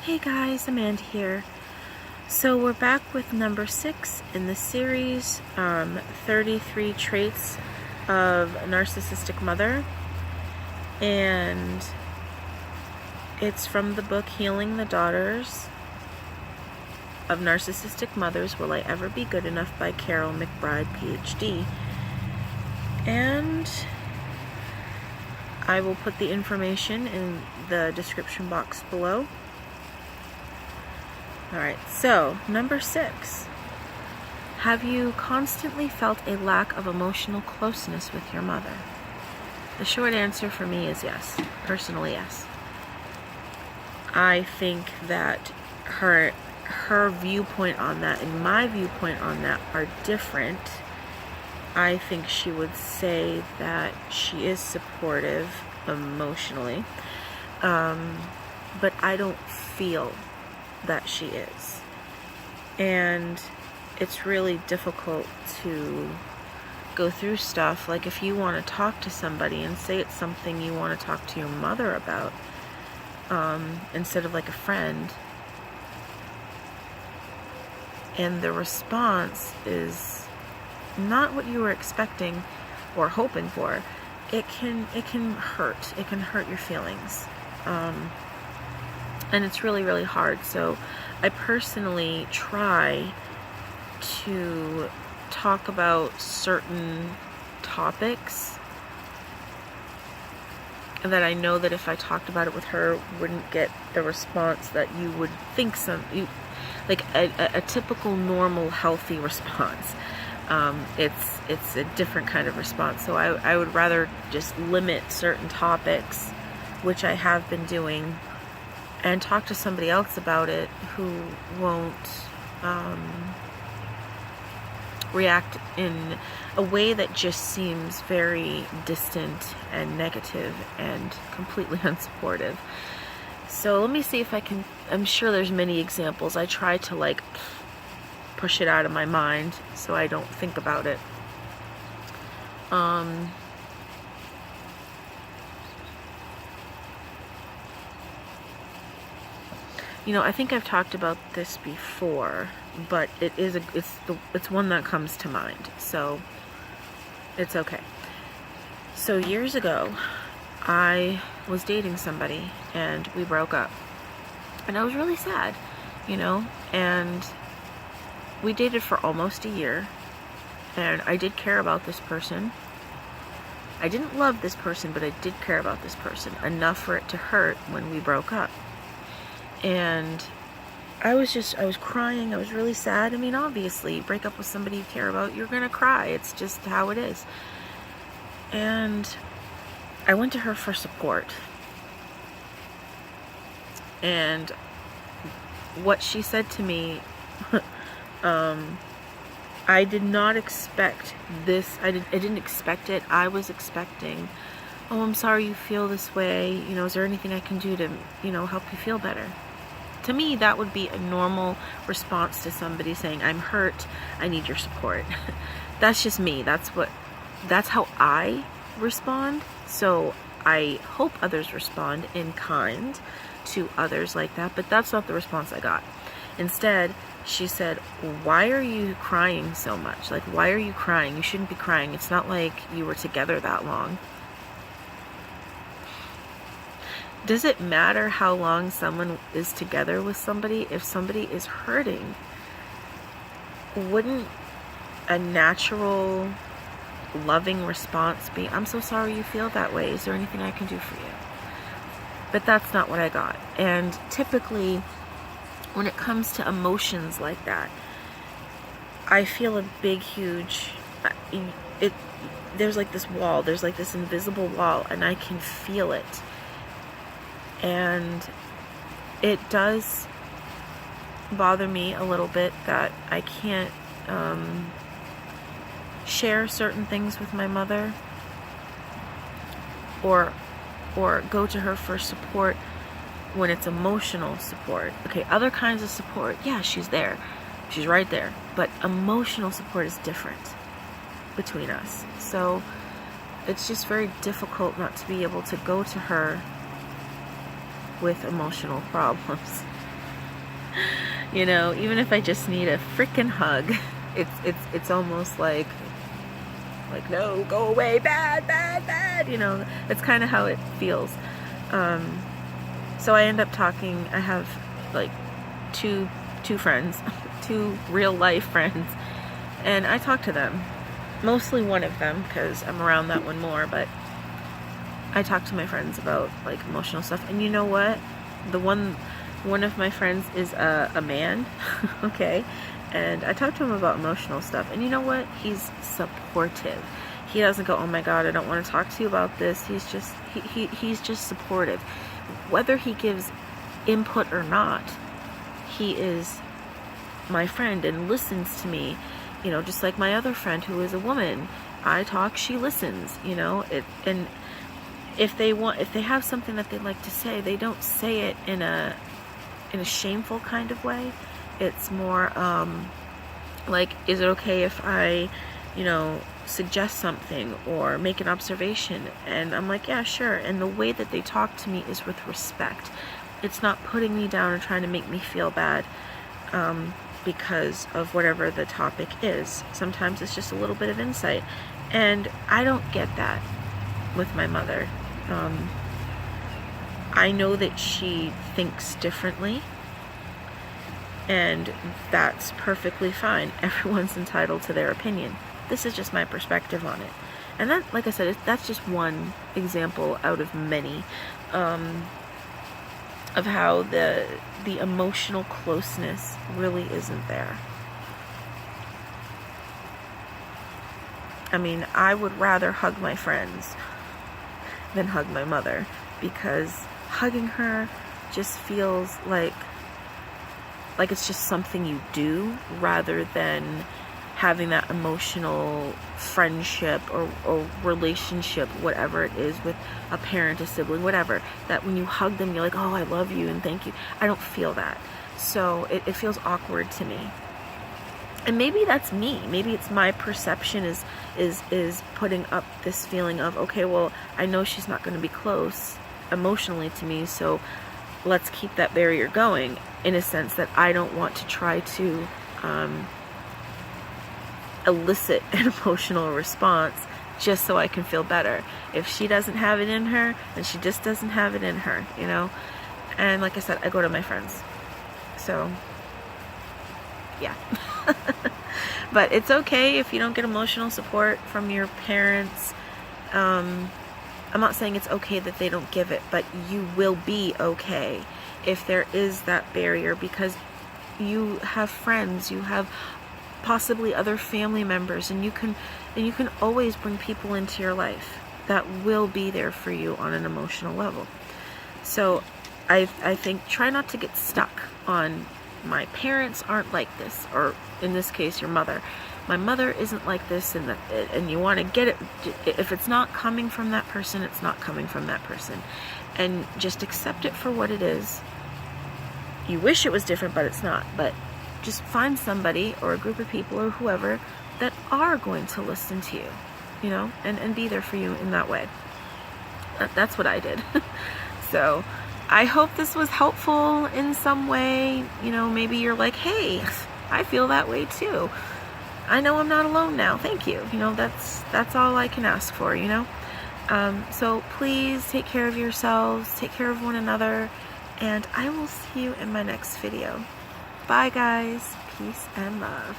Hey guys, Amanda here. So we're back with number 6 in the series, 33 Traits of a Narcissistic Mother. And it's from the book Healing the Daughters of Narcissistic Mothers, Will I Ever Be Good Enough by Karyl, McBride, Ph.D. And I will put the information in the description box below. Alright, so number 6. Have you constantly felt a lack of emotional closeness with your mother? The short answer for me is yes. Personally, yes. I think that her viewpoint on that and my viewpoint on that are different. I think she would say that she is supportive emotionally, but I don't feel that she is. And it's really difficult to go through stuff. Like if you want to talk to somebody and say it's something you want to talk to your mother about, instead of like a friend, and the response is not what you were expecting or hoping for, it can hurt. It can hurt your feelings. And it's really, really hard. So I personally try to talk about certain topics that I know that if I talked about it with her, wouldn't get the response that you would think like a typical, normal, healthy response. It's a different kind of response. So I would rather just limit certain topics, which I have been doing, and talk to somebody else about it who won't react in a way that just seems very distant and negative and completely unsupportive. So let me see if I can, I'm sure there's many examples. I try to like push it out of my mind so I don't think about it. You know, I think I've talked about this before, but it's one that comes to mind, so it's okay. So years ago, I was dating somebody and we broke up, and I was really sad, you know, and we dated for almost a year, and I did care about this person. I didn't love this person, but I did care about this person enough for it to hurt when we broke up. And I was crying. I was really sad. I mean, obviously, you break up with somebody you care about, you're gonna cry. It's just how it is. And I went to her for support. And what she said to me, I did not expect this. I didn't expect it. I was expecting, oh, I'm sorry you feel this way. You know, is there anything I can do to, you know, help you feel better? To me, that would be a normal response to somebody saying, I'm hurt, I need your support. That's just me. That's how I respond. So I hope others respond in kind to others like that, but that's not the response I got. Instead, she said, why are you crying so much? Like, why are you crying? You shouldn't be crying. It's not like you were together that long. Does it matter how long someone is together with somebody? If somebody is hurting, wouldn't a natural, loving response be, I'm so sorry you feel that way. Is there anything I can do for you? But that's not what I got. And typically, when it comes to emotions like that, I feel a big, huge, there's like this wall, there's like this invisible wall, and I can feel it. And it does bother me a little bit that I can't share certain things with my mother, or go to her for support when it's emotional support. Okay, other kinds of support, yeah, she's there. She's right there. But emotional support is different between us. So it's just very difficult not to be able to go to her with emotional problems. You know, even if I just need a freaking hug, it's almost like no, go away, bad, bad, bad. You know, that's kind of how it feels. So I end up talking. I have like two friends, two real life friends, and I talk to them. Mostly one of them, because I'm around that one more, but I talk to my friends about like emotional stuff. And you know what? One of my friends is a man, okay? And I talk to him about emotional stuff. And you know what? He's supportive. He doesn't go, oh my God, I don't want to talk to you about this. He's just supportive. Whether he gives input or not, he is my friend and listens to me. You know, just like my other friend who is a woman. I talk, she listens, you know. And if they have something that they'd like to say, they don't say it in a shameful kind of way. It's more like, is it okay if I, you know, suggest something or make an observation? And I'm like, yeah, sure. And the way that they talk to me is with respect. It's not putting me down and trying to make me feel bad because of whatever the topic is. Sometimes it's just a little bit of insight. And I don't get that with my mother. I know that she thinks differently, and that's perfectly fine. Everyone's entitled to their opinion. This is just my perspective on it. And that, like I said, that's just one example out of many of how the emotional closeness really isn't there. I mean, I would rather hug my friends than hug my mother, because hugging her just feels like it's just something you do, rather than having that emotional friendship or relationship, whatever it is, with a parent, a sibling, whatever, that when you hug them, you're like, oh, I love you and thank you. I don't feel that. So it feels awkward to me. And maybe that's me. Maybe it's my perception is putting up this feeling of, okay, well, I know she's not going to be close emotionally to me, so let's keep that barrier going, in a sense that I don't want to try to elicit an emotional response just so I can feel better. If she doesn't have it in her, then she just doesn't have it in her, you know? And like I said, I go to my friends. So, yeah. But it's okay if you don't get emotional support from your parents. I'm not saying it's okay that they don't give it, but you will be okay if there is that barrier, because you have friends, you have possibly other family members, and you can always bring people into your life that will be there for you on an emotional level. So I think try not to get stuck on, my parents aren't like this, or in this case your mother, my mother isn't like this, and you want to get it. If it's not coming from that person, it's not coming from that person, and just accept it for what it is. You wish it was different, but it's not. But just find somebody or a group of people or whoever that are going to listen to you, you know, and be there for you in that way. That's what I did. So I hope this was helpful in some way. You know, maybe you're like, hey, I feel that way too. I know I'm not alone now. Thank you. You know, that's all I can ask for, you know. So please take care of yourselves, take care of one another, and I will see you in my next video. Bye guys. Peace and love.